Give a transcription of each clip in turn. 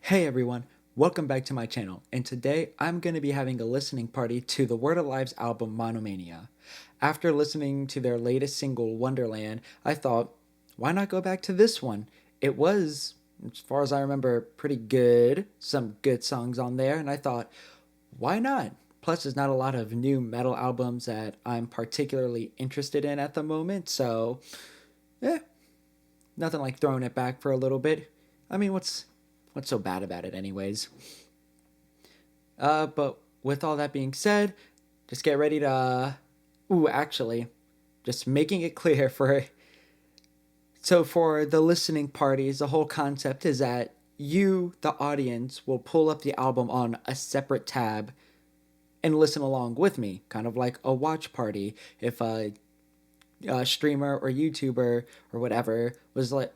Hey everyone, welcome back to my channel, and today I'm going to be having a listening party to the Word Alive's album MONOMANIA. After listening to their latest single, Wonderland, I thought, why not go back to this one? It was, as far as I remember, pretty good, some good songs on there, and I thought, why not? Plus, there's not a lot of new metal albums that I'm particularly interested in at the moment, so, eh, nothing like throwing it back for a little bit. I mean, what's so bad about it, anyways? But with all that being said, just get ready to. Ooh, actually, just making it clear for. So, for the listening parties, the whole concept is that you, the audience, will pull up the album on a separate tab and listen along with me, kind of like a watch party. If a streamer or YouTuber or whatever was like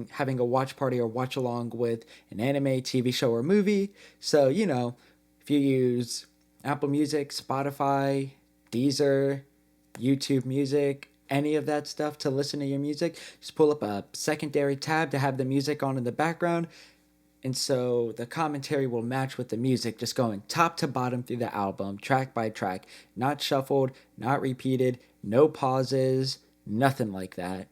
having a watch party or watch along with an anime, TV show, or movie. So, if you use Apple Music, Spotify, Deezer, YouTube Music, any of that stuff to listen to your music, just pull up a secondary tab to have the music on in the background. And so the commentary will match with the music, just going top to bottom through the album, track by track, not shuffled, not repeated, no pauses, nothing like that.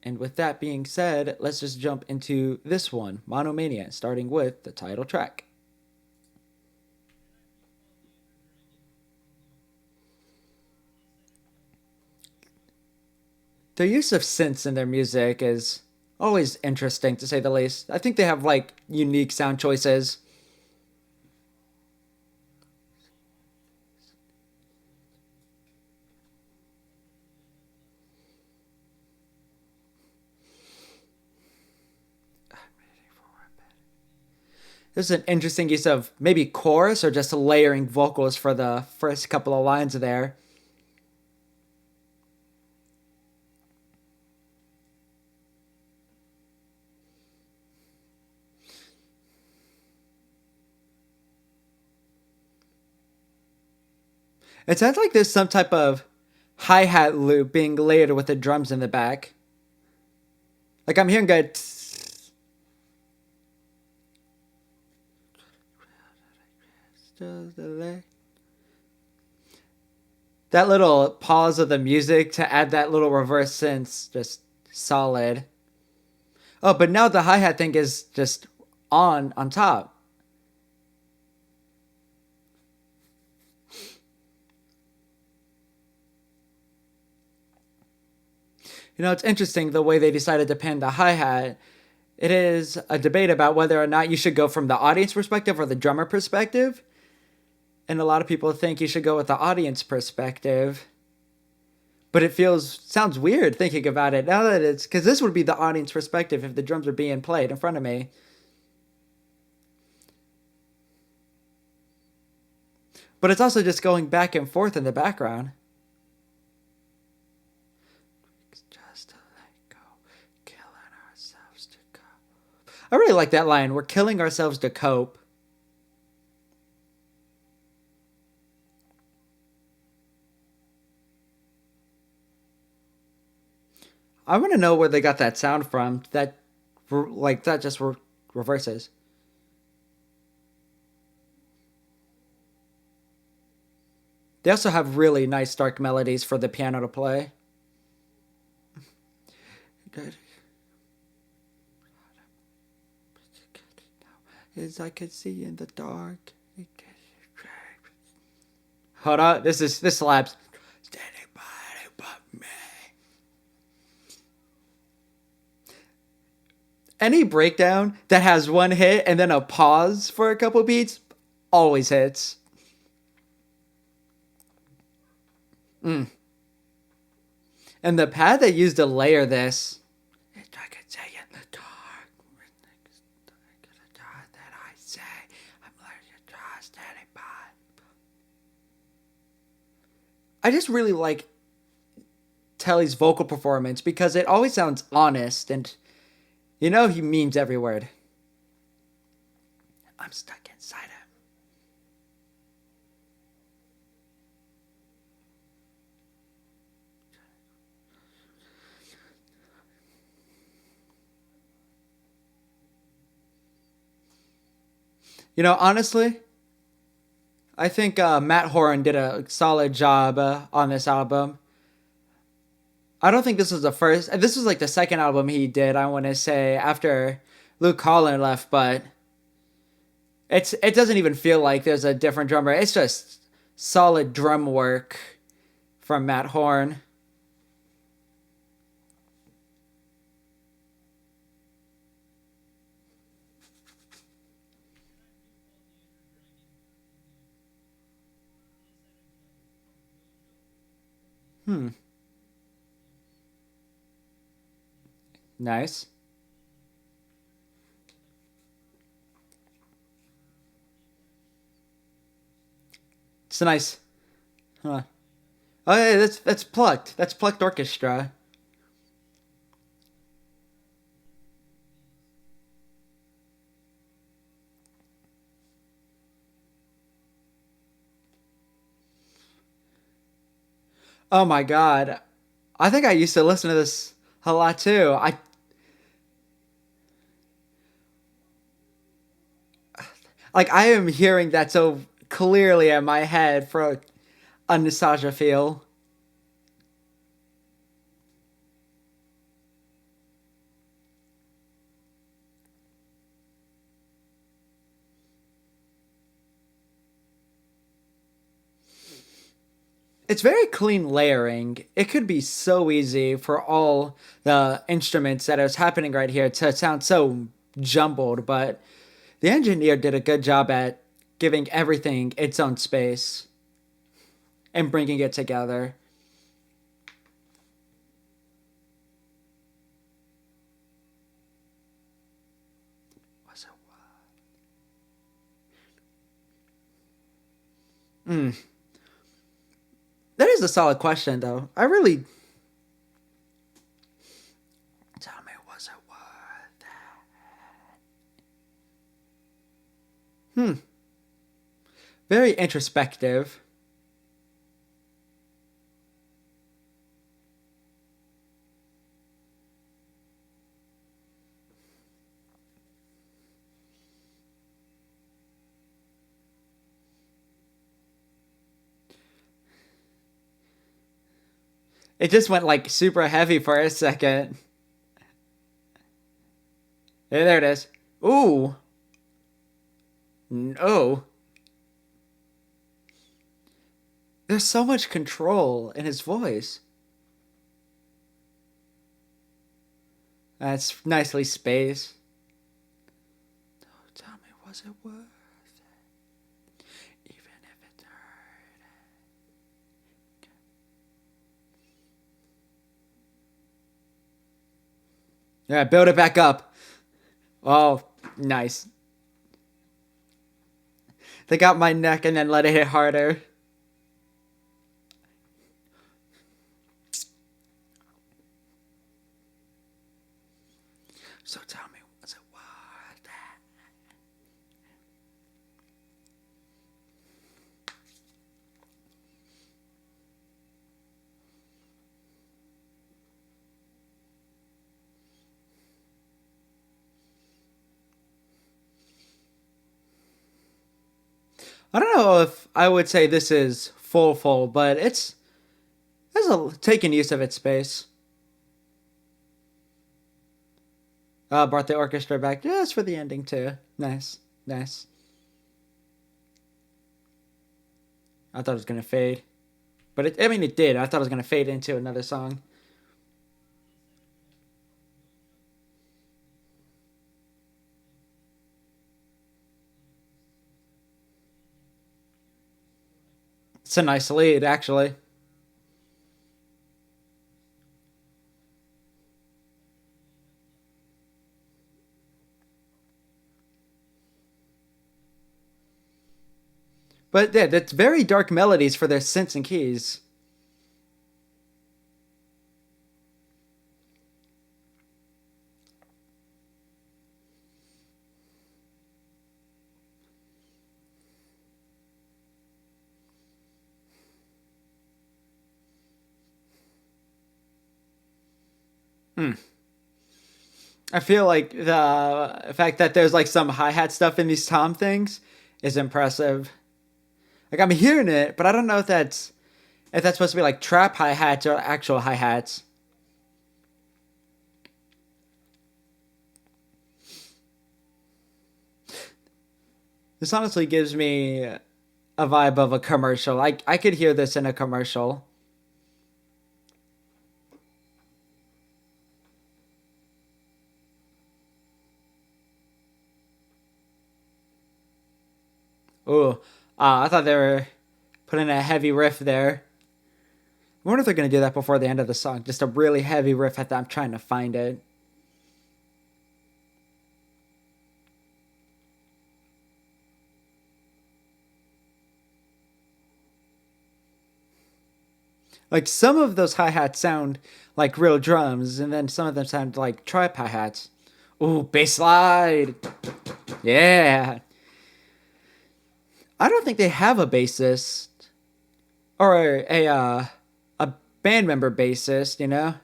And with that being said, let's just jump into this one, Monomania, starting with the title track. Their use of synths in their music is always interesting, to say the least. I think they have like unique sound choices. This is an interesting use of maybe chorus or just layering vocals for the first couple of lines there. It sounds like there's some type of hi hat loop being layered with the drums in the back. Like I'm hearing a that little pause of the music to add that little reverse synth, just solid. Oh, but now the hi hat thing is just on top. It's interesting the way they decided to pan the hi hat. It is a debate about whether or not you should go from the audience perspective or the drummer perspective. And a lot of people think you should go with the audience perspective. But it sounds weird thinking about it now that it's because this would be the audience perspective if the drums are being played in front of me. But it's also just going back and forth in the background. Just to let go, killing ourselves to cope. I really like that line. We're killing ourselves to cope. I want to know where they got that sound from. That just reverses. They also have really nice dark melodies for the piano to play. Good. As I could see in the dark. Hold on, this slaps. Anybody but me. Any breakdown that has one hit and then a pause for a couple beats always hits. Mm. And the pad they used to layer this. I could say in the dark. That I say. I'm learning to trust anybody. I just really like Telly's vocal performance because it always sounds honest and he means every word. I'm stuck inside him. Honestly, I think Matt Horan did a solid job on this album. I don't think this was the first. This was like the second album he did. I want to say after Luke Collin left, but it doesn't even feel like there's a different drummer. It's just solid drum work from Matt Horn. Hmm. Nice. It's nice. Huh. Oh yeah, that's plucked. That's plucked orchestra. Oh my god. I think I used to listen to this a lot too. I am hearing that so clearly in my head for a nostalgia feel. It's very clean layering. It could be so easy for all the instruments that is happening right here to sound so jumbled, but the engineer did a good job at giving everything its own space and bringing it together. Mm. That is a solid question, though. I really tell me, was it worth it? Hmm. Very introspective. It just went like super heavy for a second. Yeah, there it is. Ooh. No. There's so much control in his voice. That's nicely spaced. Oh, tell me, was it worth it? Even if it hurt. Yeah, build it back up. Oh, nice. They got my neck and then let it hit harder. So tell me, was it worth it? I don't know if I would say this is full, but it's a taking use of its space. Brought the orchestra back just for the ending too. Nice, nice. I thought it was gonna fade, but I mean, it did. I thought it was gonna fade into another song. It's a nice lead, actually. But yeah, that's very dark melodies for their synths and keys. Hmm. I feel like the fact that there's like some hi-hat stuff in these tom things is impressive. Like I'm hearing it, but I don't know if that's supposed to be like trap hi-hats or actual hi-hats. This honestly gives me a vibe of a commercial. I could hear this in a commercial. Ooh, I thought they were putting a heavy riff there. I wonder if they're gonna do that before the end of the song. Just a really heavy riff at that. I'm trying to find it. Like some of those hi hats sound like real drums, and then some of them sound like trap hi hats. Ooh, bass slide. Yeah. I don't think they have a bassist or a band member bassist.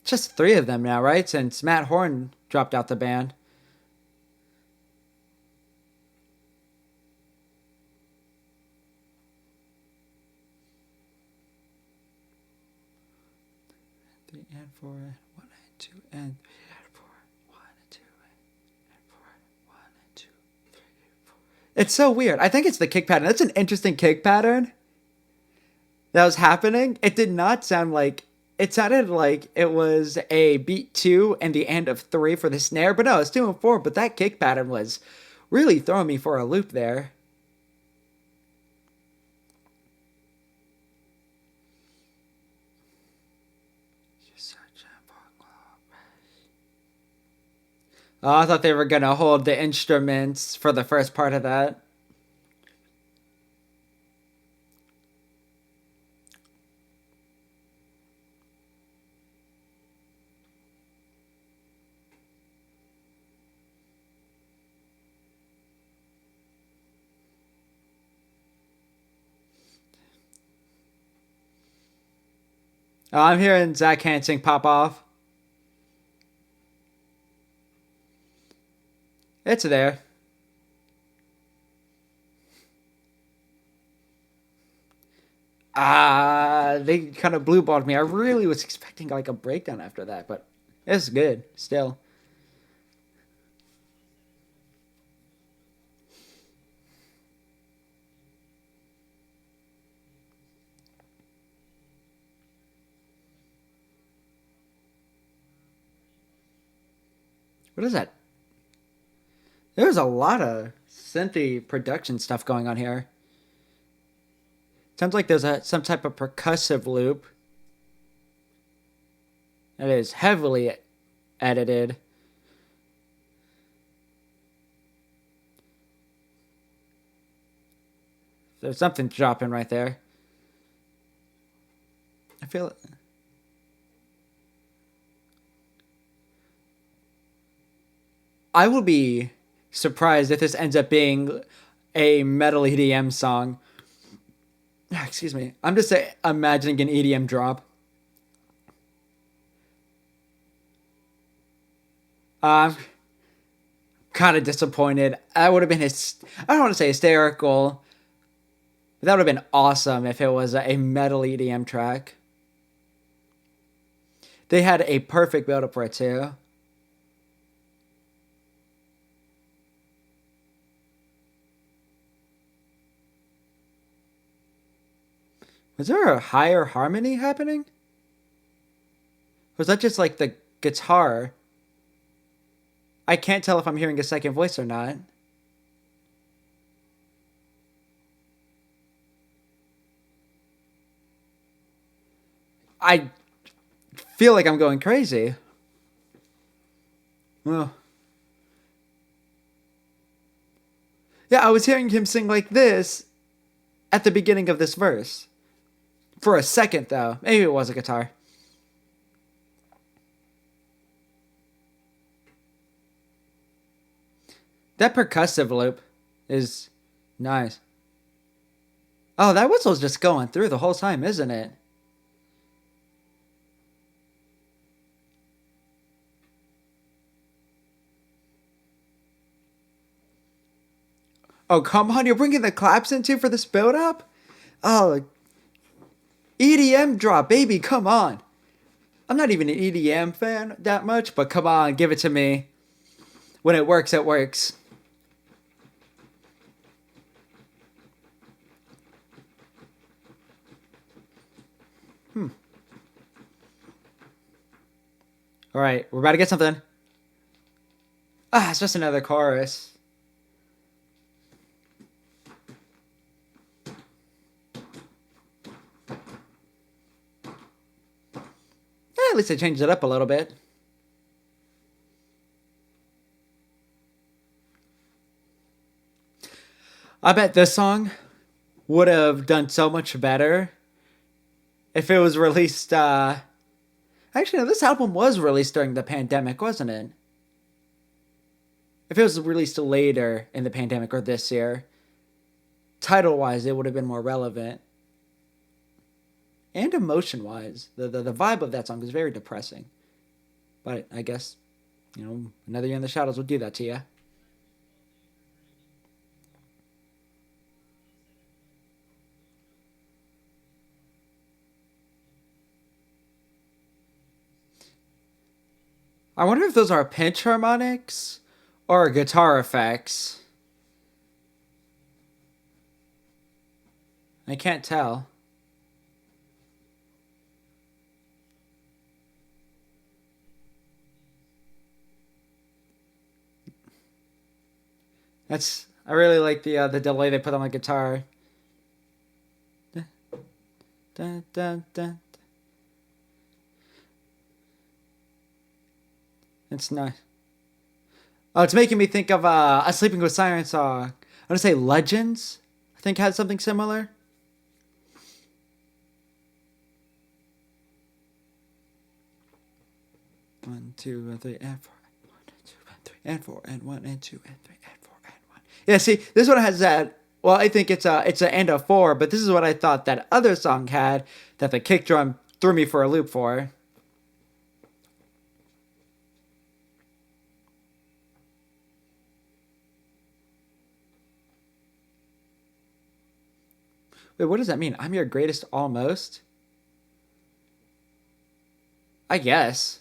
Just three of them now, right? Since Matt Horn dropped out the band. Three and four, one and two and three and four, one and two and four, one and two, three, four. It's so weird. I think it's the kick pattern. That's an interesting kick pattern that was happening. It did not sound like it sounded like it was a beat two and the end of three for the snare, but no, it's two and four. But that kick pattern was really throwing me for a loop there. Oh, I thought they were gonna hold the instruments for the first part of that. Oh, I'm hearing Zach Hansing pop off. It's there. They kind of blue balled me. I really was expecting like a breakdown after that, but it's good still. What is that? There's a lot of synthy production stuff going on here. Sounds like there's some type of percussive loop that is heavily edited. There's something dropping right there. I feel it. I will be surprised if this ends up being a metal EDM song. Excuse me. I'm just imagining an EDM drop. I'm kind of disappointed. I would have been I don't want to say hysterical, but that would have been awesome if it was a metal EDM track. They had a perfect build up for it too. Was there a higher harmony happening? Was that just like the guitar? I can't tell if I'm hearing a second voice or not. I feel like I'm going crazy. Well, yeah, I was hearing him sing like this at the beginning of this verse. For a second, though. Maybe it was a guitar. That percussive loop is nice. Oh, that whistle's just going through the whole time, isn't it? Oh, come on. You're bringing the claps in too for this build up? Oh, EDM drop, baby. Come on. I'm not even an EDM fan that much, but come on. Give it to me. When it works, it works. All right. We're about to get something. Ah, it's just another chorus. At least I changed it up a little bit. I bet this song would have done so much better if it was released. Actually, no, this album was released during the pandemic, wasn't it? If it was released later in the pandemic or this year, title wise, it would have been more relevant. And emotion wise, the vibe of that song is very depressing. But I guess, Another Year in the Shadows will do that to you. I wonder if those are pinch harmonics or guitar effects. I can't tell. I really like the delay they put on the guitar. Dun, dun, dun. It's nice. Oh, it's making me think of a Sleeping with Sirens song. I want to say Legends. I think had something similar. One, two, and three, and four. One, and two, and three, and four, and one, and two, and three, and four, and one. Yeah, see, this one has that. Well, I think it's an end of four, but this is what I thought that other song had that the kick drum threw me for a loop for. Wait, what does that mean? I'm your greatest almost? I guess.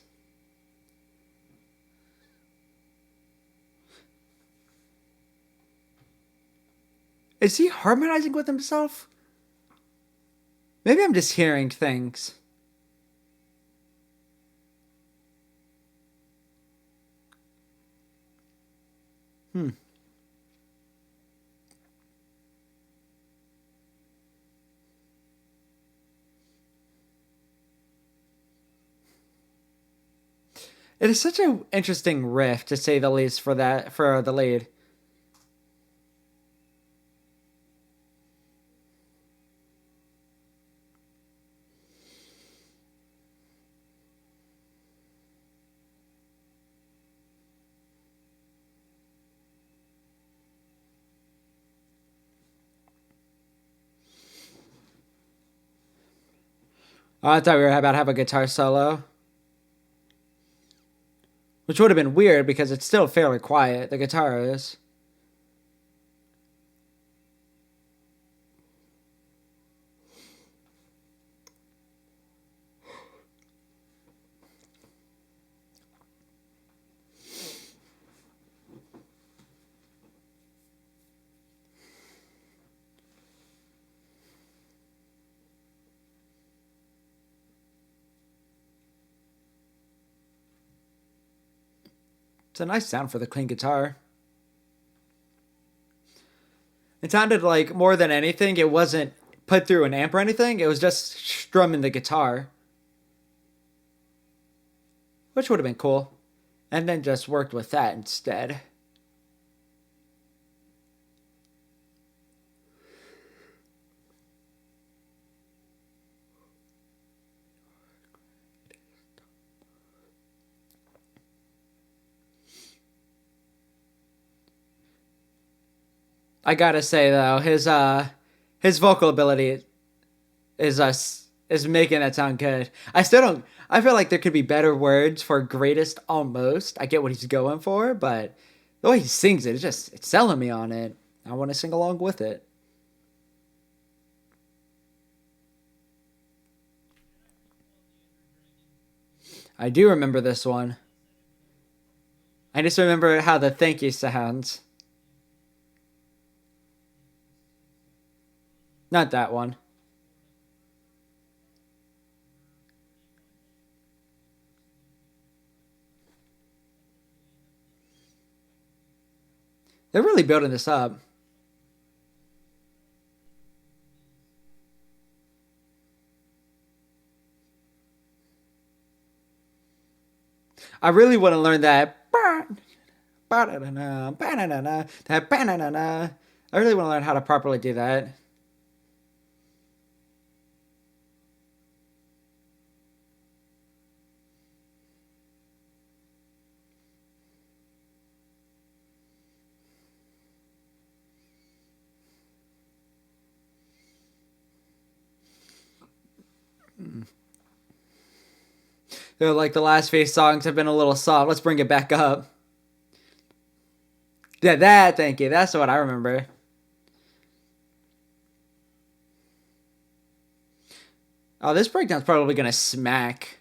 Is he harmonizing with himself? Maybe I'm just hearing things. Hmm. It is such an interesting riff, to say the least, for the lead. Oh, I thought we were about to have a guitar solo, which would have been weird because it's still fairly quiet. The guitar is. It's a nice sound for the clean guitar. It sounded like more than anything, it wasn't put through an amp or anything. It was just strumming the guitar, which would have been cool. And then just worked with that instead. I gotta say though, his vocal ability is making that sound good. I still don't. I feel like there could be better words for greatest almost. I get what he's going for, but the way he sings it, it's selling me on it. I want to sing along with it. I do remember this one. I just remember how the thank you sounds. Not that one. They're really building this up. I really want to learn that. I really want to learn how to properly do that. They're like the last few songs have been a little soft. Let's bring it back up. Yeah, that. Thank you. That's what I remember. Oh, this breakdown's probably gonna smack.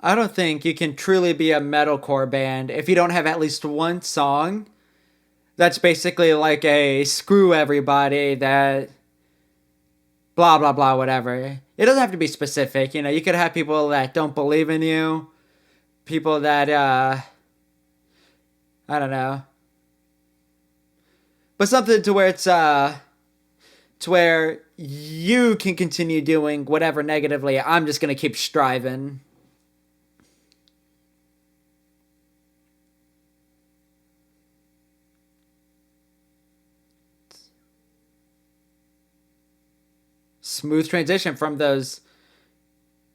I don't think you can truly be a metalcore band if you don't have at least one song that's basically like a screw everybody that blah blah blah whatever. It doesn't have to be specific, you know. You could have people that don't believe in you, people that I don't know, but something to where it's to where you can continue doing whatever negatively. I'm just gonna keep striving. Smooth transition from those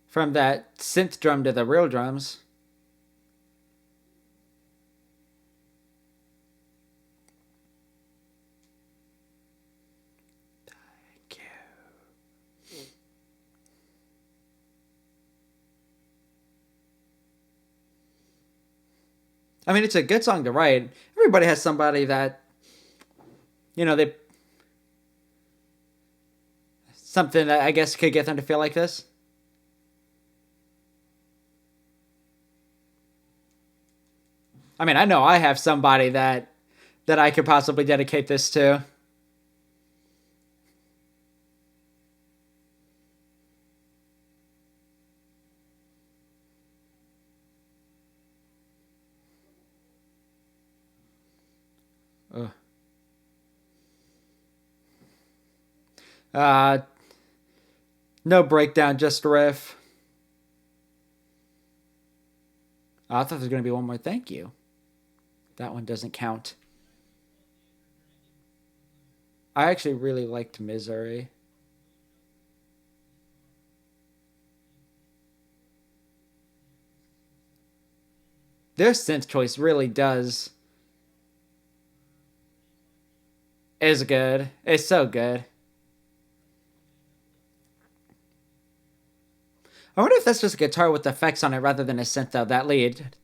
from that synth drum to the real drums. Thank you. I mean, it's a good song to write. Everybody has somebody that, you know, they something that I guess could get them to feel like this. I mean, I know I have somebody that I could possibly dedicate this to. Ugh. Uh, no breakdown, just riff. Oh, I thought there was going to be one more thank you. That one doesn't count. I actually really liked Misery. Their synth choice really does is good. It's so good. I wonder if that's just a guitar with effects on it rather than a synth though, that lead.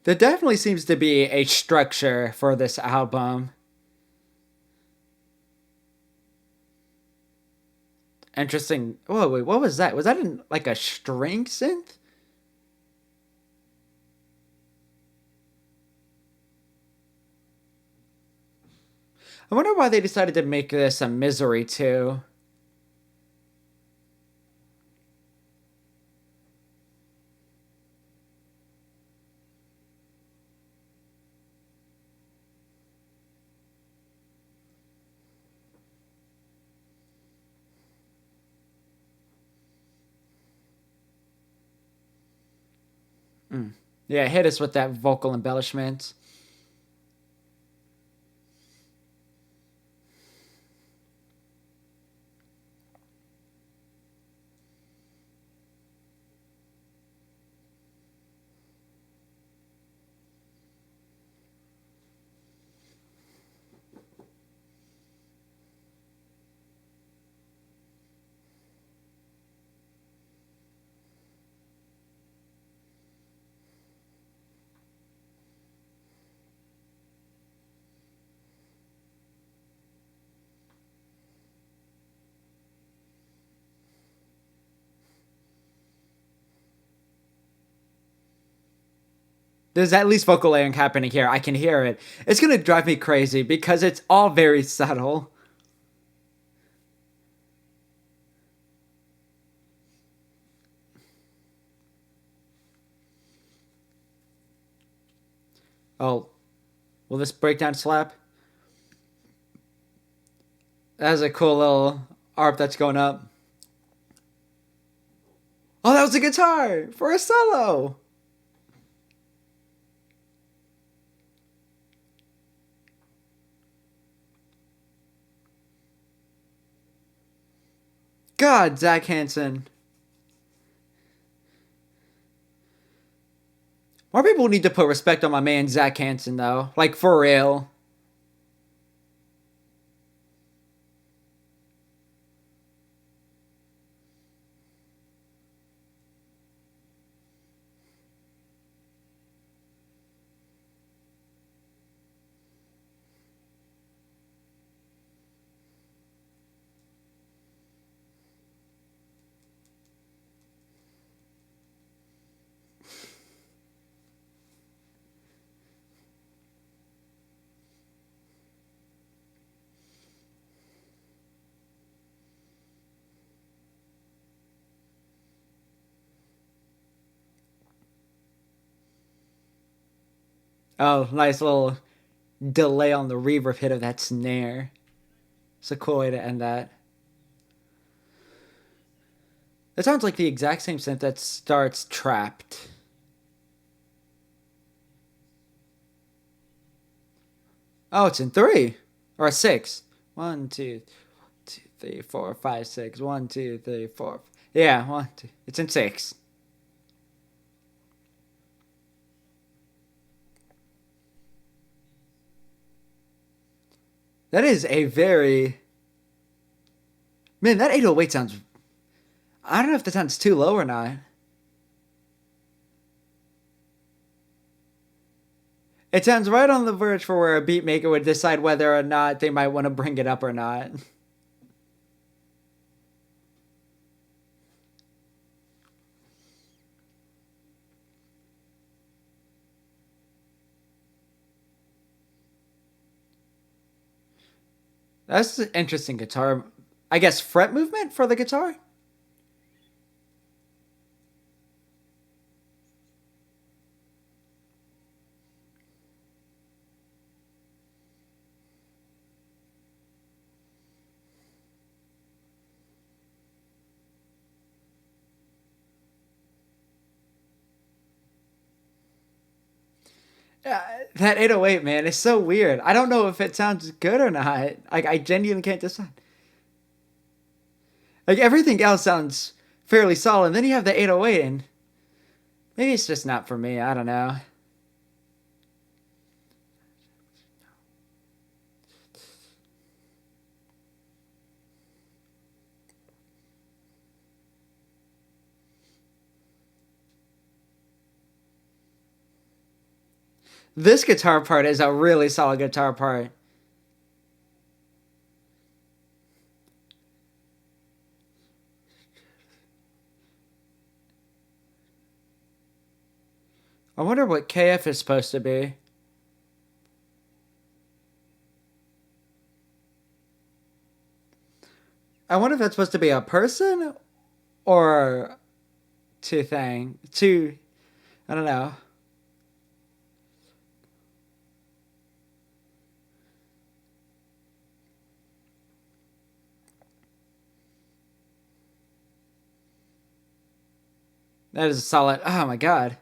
There definitely seems to be a structure for this album. Interesting. Oh wait, what was that? Was that in like a string synth? I wonder why they decided to make this a Misery too. Mm. Yeah, hit us with that vocal embellishment. There's at least vocal layering happening here. I can hear it. It's going to drive me crazy because it's all very subtle. Oh, will this breakdown slap? That has a cool little arp that's going up. Oh, that was a guitar for a solo. God, Zach Hansen. More people need to put respect on my man Zach Hansen, though. Like, for real. Oh, nice little delay on the reverb hit of that snare. It's a cool way to end that. It sounds like the exact same synth that starts Trapped. Oh, it's in 3 or a 6. 1, 2, 3, 4, 5, 6. 1, 2, 3, 4. Yeah, 1, 2. It's in 6. That is a very... Man, that 808 sounds... I don't know if that sounds too low or not. It sounds right on the verge for where a beat maker would decide whether or not they might want to bring it up or not. That's an interesting guitar. I guess fret movement for the guitar? Yeah, that 808, man, is so weird. I don't know if it sounds good or not. Like, I genuinely can't decide. Like, everything else sounds fairly solid. And then you have the 808, and maybe it's just not for me. I don't know. This guitar part is a really solid guitar part. I wonder what KF is supposed to be. I wonder if that's supposed to be a person or two thing. Two, I don't know. That is a solid. Oh my god.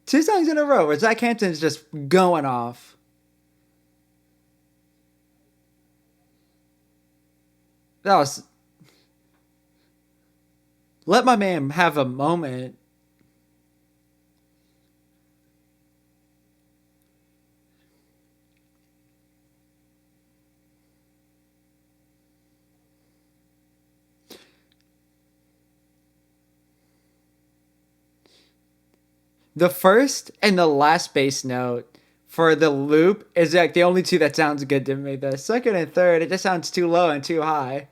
2 songs in a row where Zach Hampton's just going off. That was. Let my man have a moment. The first and the last bass note for the loop is like the only two that sounds good to me. The second and third, it just sounds too low and too high.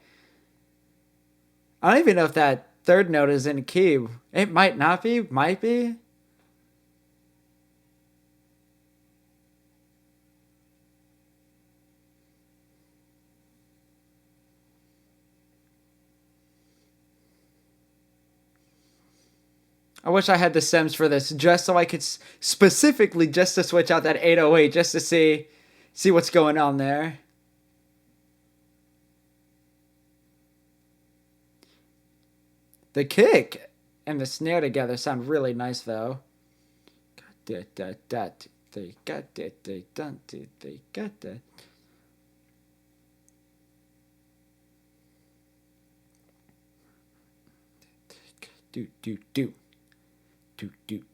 I don't even know if that third note is in key. It might not be, might be. I wish I had the Sims for this just so I could specifically just to switch out that 808 just to see what's going on there. The kick and the snare together sound really nice though. They got that. They got that.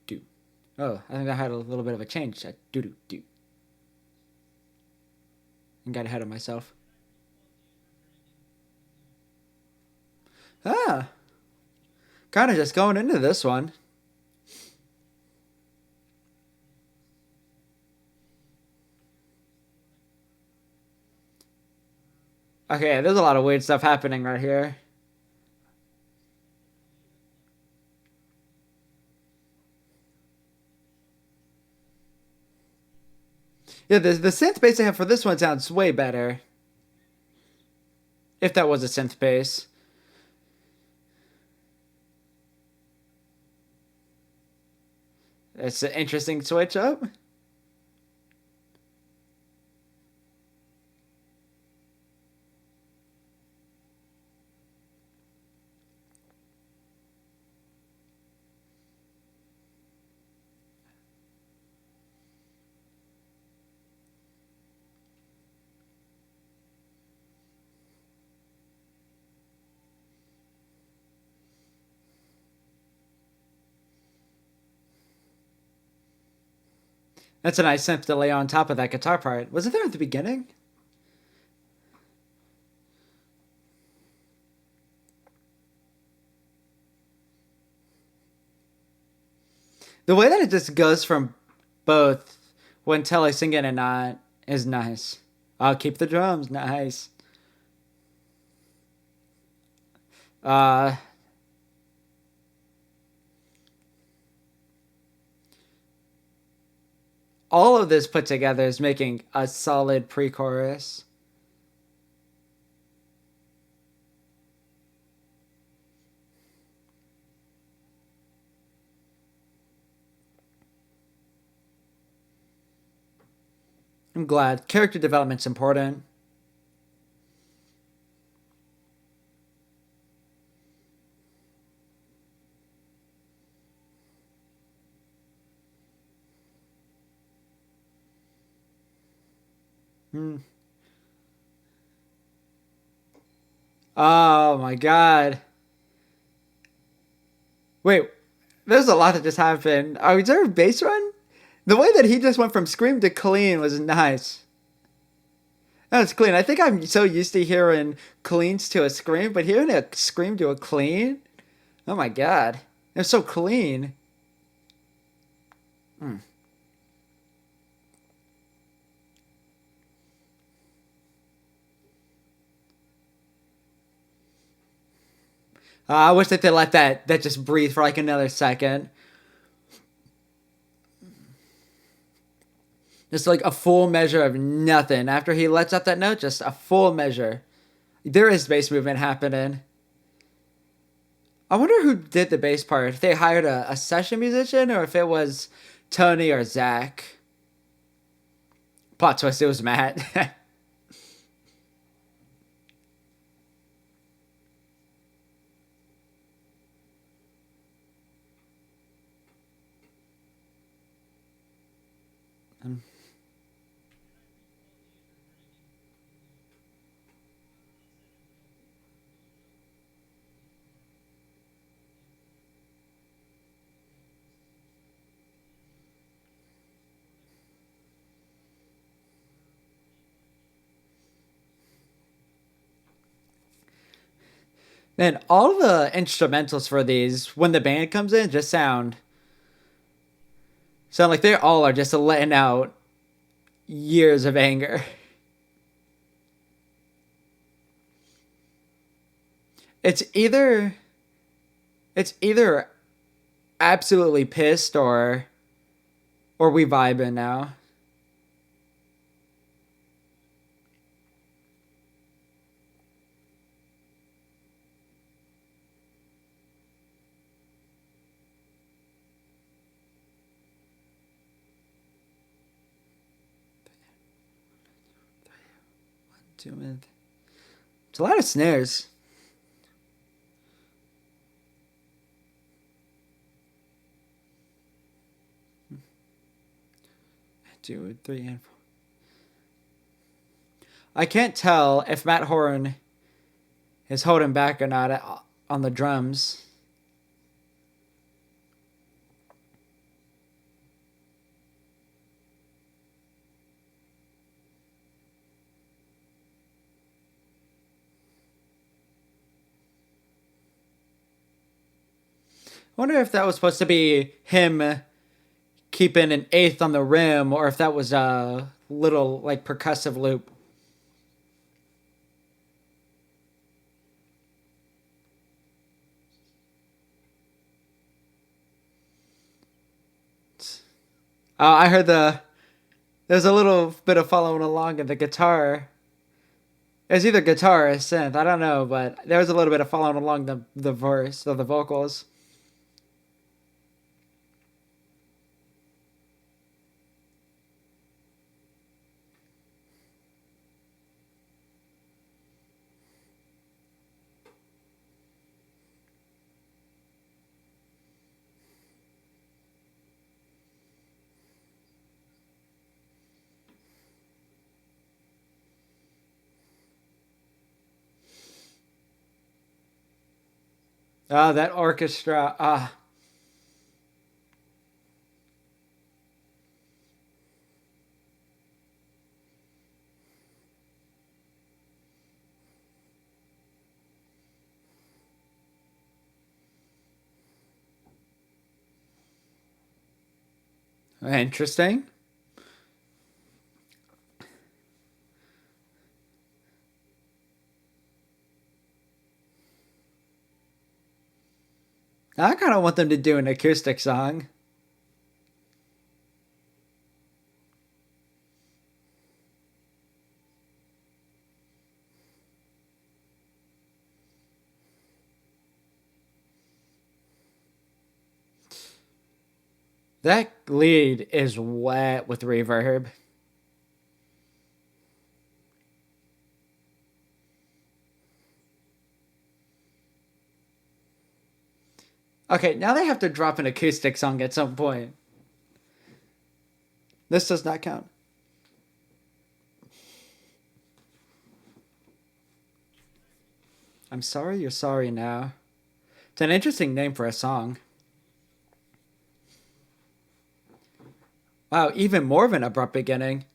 Do. Oh, I think I had a little bit of a change. Do. And got ahead of myself. Ah. Kind of just going into this one. Okay, there's a lot of weird stuff happening right here. Yeah, the synth bass I have for this one sounds way better. If that was a synth bass. It's an interesting switch up. That's a nice synth delay on top of that guitar part. Was it there at the beginning? The way that it just goes from both when Telly's singing and not is nice. I'll keep the drums. Nice. Uh, all of this put together is making a solid pre-chorus. I'm glad. Character development's important. Oh my god. Wait, there's a lot that just happened. Oh, is there a bass run? The way that he just went from scream to clean was nice. That was clean. I think I'm so used to hearing cleans to a scream, but hearing a scream to a clean? Oh my god. It was so clean. I wish that they let that just breathe for like another second. Just like a full measure of nothing. After he lets out that note, just a full measure. There is bass movement happening. I wonder who did the bass part. If they hired a session musician or if it was Tony or Zach. Plot twist, it was Matt. Man, all the instrumentals for these, when the band comes in, just sound like they all are just letting out years of anger. It's either it's either absolutely pissed or we vibing now. It's a lot of snares. 2, 3, and 4. I can't tell if Matt Horn is holding back or not on the drums. I wonder if that was supposed to be him keeping an eighth on the rim, or if that was a little like percussive loop. I heard there's a little bit of following along in the guitar. It was either guitar or synth, I don't know, but there was a little bit of following along the verse or the vocals. That orchestra. Interesting. I kind of want them to do an acoustic song. That lead is wet with reverb. Okay, now they have to drop an acoustic song at some point. This does not count. I'm sorry, you're sorry now. It's an interesting name for a song. Wow, even more of an abrupt beginning.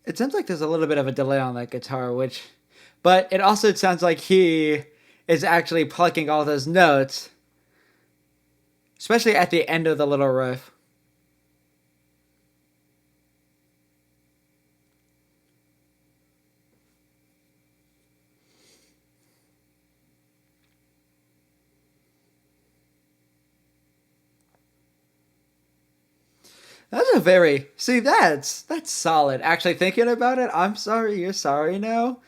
It sounds like there's a little bit of a delay on that guitar, but it also sounds like he is actually plucking all those notes, especially at the end of the little riff. That's solid. Actually thinking about it, I'm sorry, you're sorry now.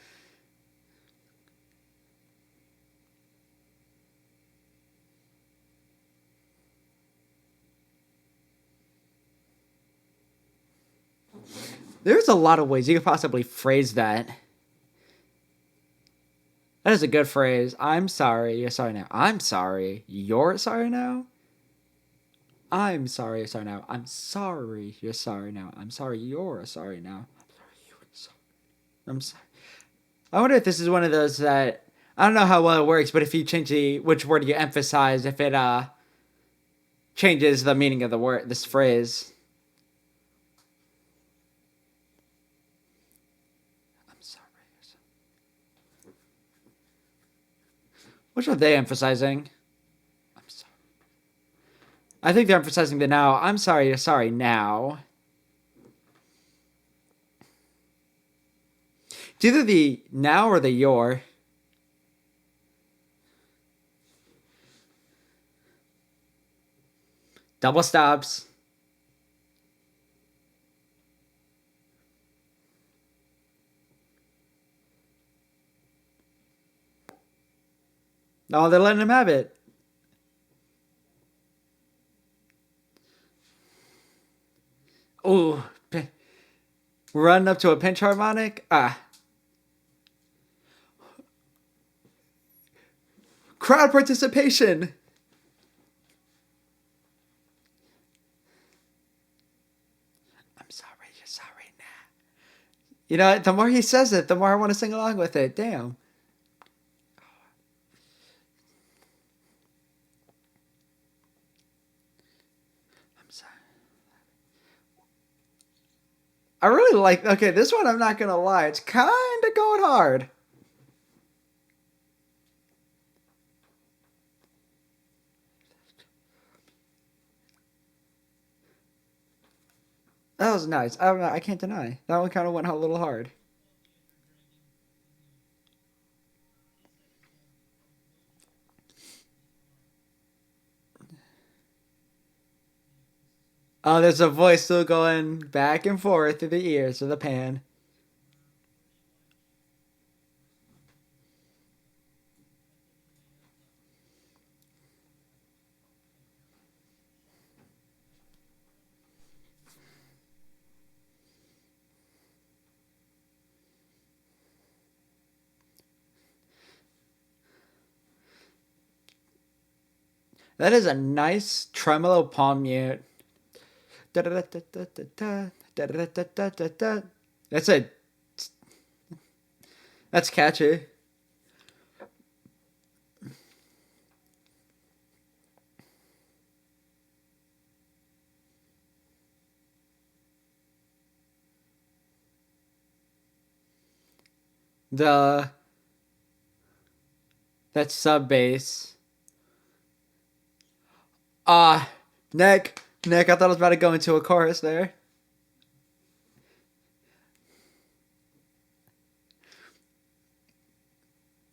There's a lot of ways you could possibly phrase that. That is a good phrase. I'm sorry, you're sorry now. I'm sorry, you're sorry now. I'm sorry, you're sorry now. I'm sorry, you're sorry now. I'm sorry, you're sorry now. I'm sorry. I wonder if this is one of those that I don't know how well it works, but if you change which word you emphasize, if it changes the meaning of the word, this phrase. I'm sorry. Which are they emphasizing? I'm sorry. I think they're emphasizing the now. I'm sorry, you're sorry now. It's either the now or the your. Double stops. Oh, they're letting him have it. Ooh. Run up to a pinch harmonic. Ah. Crowd participation. I'm sorry. You're sorry now. You know, the more he says it, the more I want to sing along with it. Damn. I'm sorry. I really like. Okay, this one I'm not gonna lie. It's kind of going hard. That was nice. I don't know. I can't deny that one kind of went a little hard. Oh, there's a voice still going back and forth through the ears of the pan. That is a nice tremolo palm mute. That's a that's catchy. The that sub bass. Ah, Nick. I thought I was about to go into a chorus there.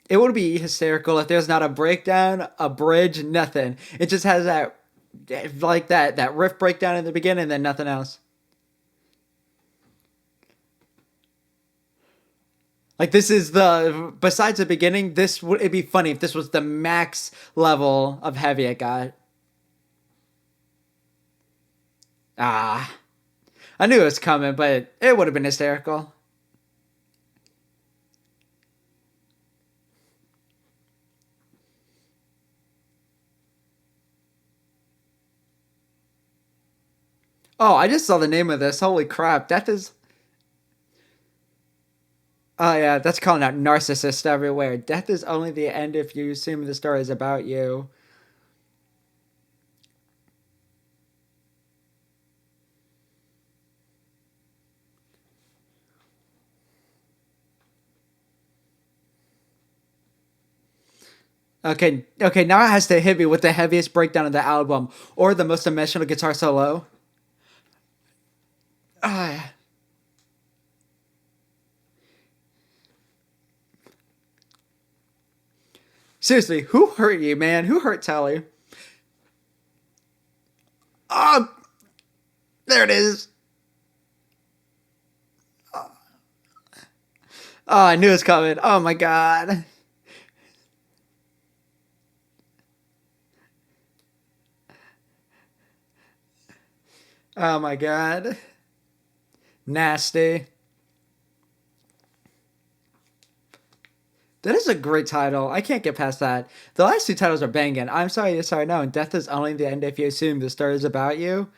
It would be hysterical if there's not a breakdown, a bridge, nothing. It just has that like that riff breakdown in the beginning and then nothing else. Like this is the besides the beginning, this would it'd be funny if this was the max level of heavy it got. Ah, I knew it was coming, but it would have been hysterical. Oh, I just saw the name of this. Holy crap. Death is. Oh, yeah, that's calling out narcissists everywhere. Death is only the end if you assume the story is about you. Okay, now it has to hit me with the heaviest breakdown of the album or the most emotional guitar solo. Ah, seriously, who hurt you, man? Who hurt Tally? Oh, there it is. Oh, I knew it was coming. Oh my god. Oh my god. Nasty. That is a great title. I can't get past that. The last two titles are banging. I'm sorry, yes, sorry, no. And Death is only the end if you assume the story is about you.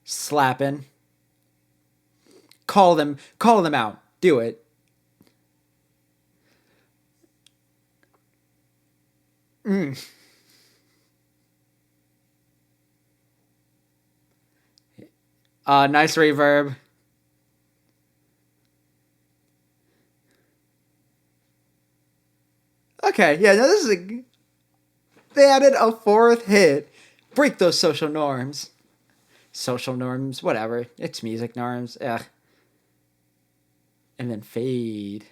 Slapping. Call them out. Do it. Mm. Nice reverb. Okay, yeah, no, this is a. They added a fourth hit. Break those social norms. Social norms, whatever. It's music norms. Ugh. And then fade.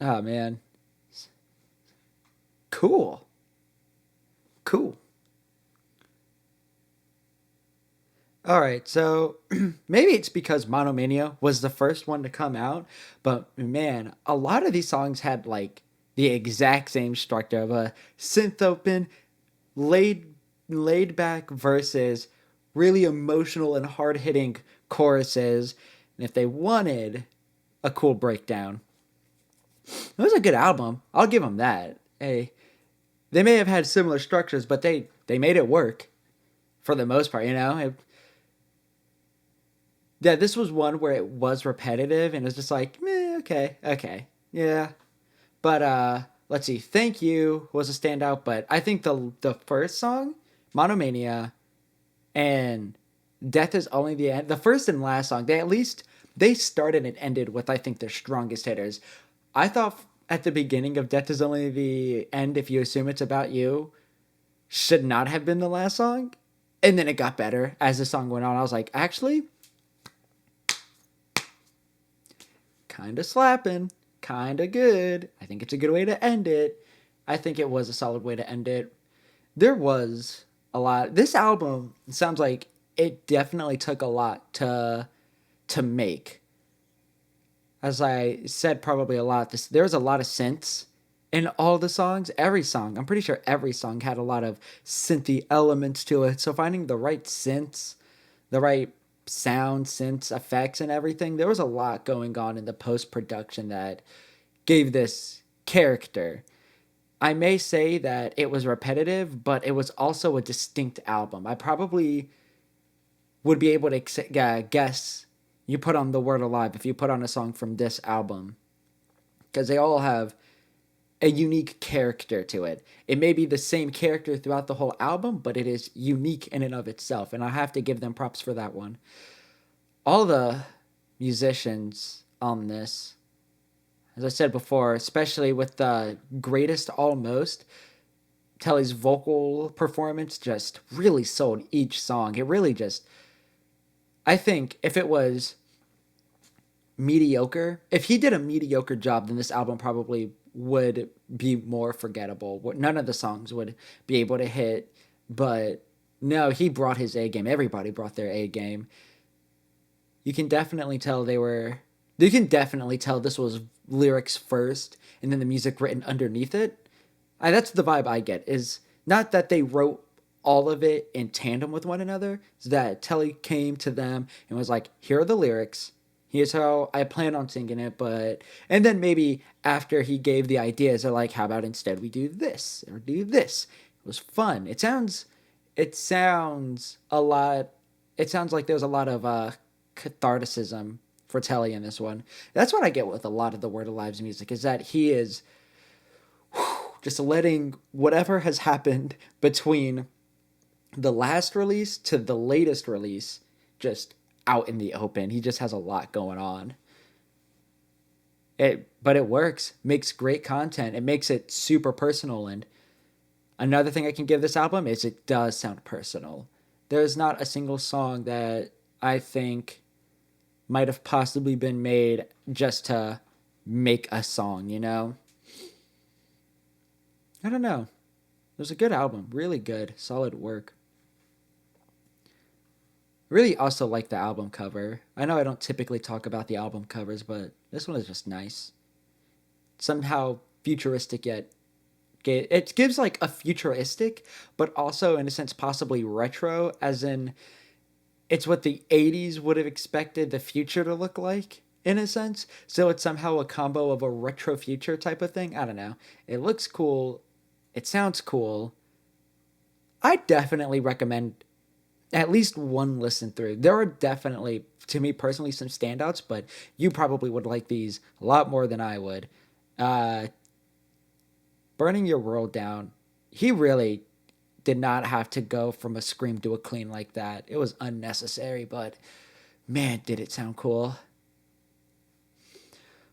Oh man. Cool. Cool. All right, so maybe it's because Monomania was the first one to come out, but man, a lot of these songs had like the exact same structure of a synth open, laid laid back verses, really emotional and hard hitting choruses, and if they wanted a cool breakdown, it was a good album. I'll give them that. Hey, they may have had similar structures, but they made it work for the most part. Yeah, this was one where it was repetitive and it was just like, meh, okay, okay, yeah. But let's see, Thank You was a standout, but I think the first song, Monomania, and Death is Only the End, the first and last song, they at least they started and ended with I think their strongest hitters. I thought at the beginning of Death is Only the End, if you assume it's about you, should not have been the last song. And then it got better as the song went on. I was like, actually, kind of slapping, kind of good. I think it's a good way to end it. I think it was a solid way to end it. There was a lot. This album sounds like it definitely took a lot to make. As I said, probably a lot. There's a lot of synths in all the songs. Every song, I'm pretty sure every song had a lot of synthy elements to it. So finding the right synths, the right sound, synths, effects, and everything, there was a lot going on in the post production that gave this character. I may say that it was repetitive, but it was also a distinct album. I probably would be able to guess you put on The Word Alive if you put on a song from this album, because they all have a unique character to it. It may be the same character throughout the whole album, but it is unique in and of itself, and I have to give them props for that one. All the musicians on this, as I said before, especially with the Greatest Almost, Telly's vocal performance just really sold each song. It really just, I think if it was mediocre, if he did a mediocre job, then this album probably would be more forgettable. None of the songs would be able to hit, but no, he brought his A game. Everybody brought their A game. You can definitely tell you can definitely tell this was lyrics first and then the music written underneath it. That's the vibe I get, is not that they wrote all of it in tandem with one another. It's that Telly came to them and was like, here are the lyrics. Here's how I plan on singing it, but and then maybe after he gave the ideas, they're like, how about instead we do this or do this? It was fun. It sounds a lot it sounds like there's a lot of catharticism for Telly in this one. That's what I get with a lot of the Word Alive's music, is that he is just letting whatever has happened between the last release to the latest release just out in the open. He just has a lot going on. But it works. Makes great content. It makes it super personal. And another thing I can give this album is it does sound personal. There's not a single song that I think might have possibly been made just to make a song, you know? I don't know. It was a good album. Really good. Solid work. Really also like the album cover. I know I don't typically talk about the album covers, but this one is just nice. Somehow futuristic yet it gives like a futuristic, but also in a sense possibly retro, as in it's what the 80s would have expected the future to look like in a sense. So it's somehow a combo of a retro future type of thing. I don't know. It looks cool. It sounds cool. I definitely recommend at least one listen through. There are definitely, to me personally, some standouts, but you probably would like these a lot more than I would. Uh, Burning Your World Down, he really did not have to go from a scream to a clean like that. It was unnecessary, but man, did it sound cool.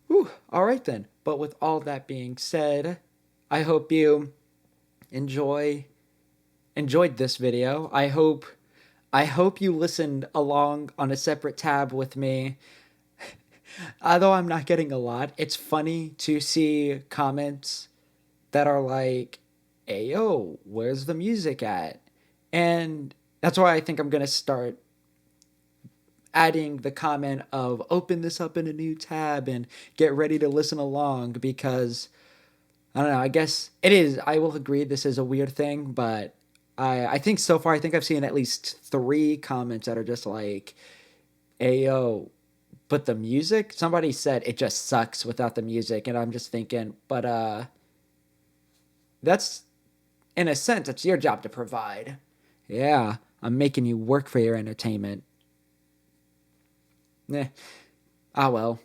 Whew, all right then. But with all that being said, I hope you enjoyed this video. I hope you listened along on a separate tab with me. Although I'm not getting a lot, it's funny to see comments that are like, hey, yo, where's the music at? And that's why I think I'm going to start adding the comment of open this up in a new tab and get ready to listen along, because I don't know, I guess it is, I will agree this is a weird thing, but I think so far, I think I've seen at least 3 comments that are just like, ayo, but the music, somebody said it just sucks without the music, and I'm just thinking, but that's, in a sense, it's your job to provide. Yeah, I'm making you work for your entertainment. Eh, ah well.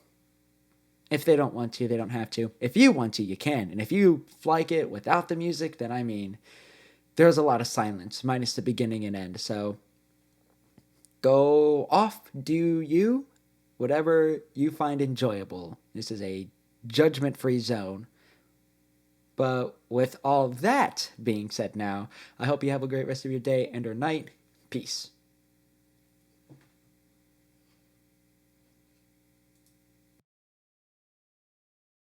If they don't want to, they don't have to. If you want to, you can. And if you like it without the music, then I mean, there's a lot of silence, minus the beginning and end. So go off, do you, whatever you find enjoyable. This is a judgment-free zone. But with all that being said now, I hope you have a great rest of your day and or night. Peace.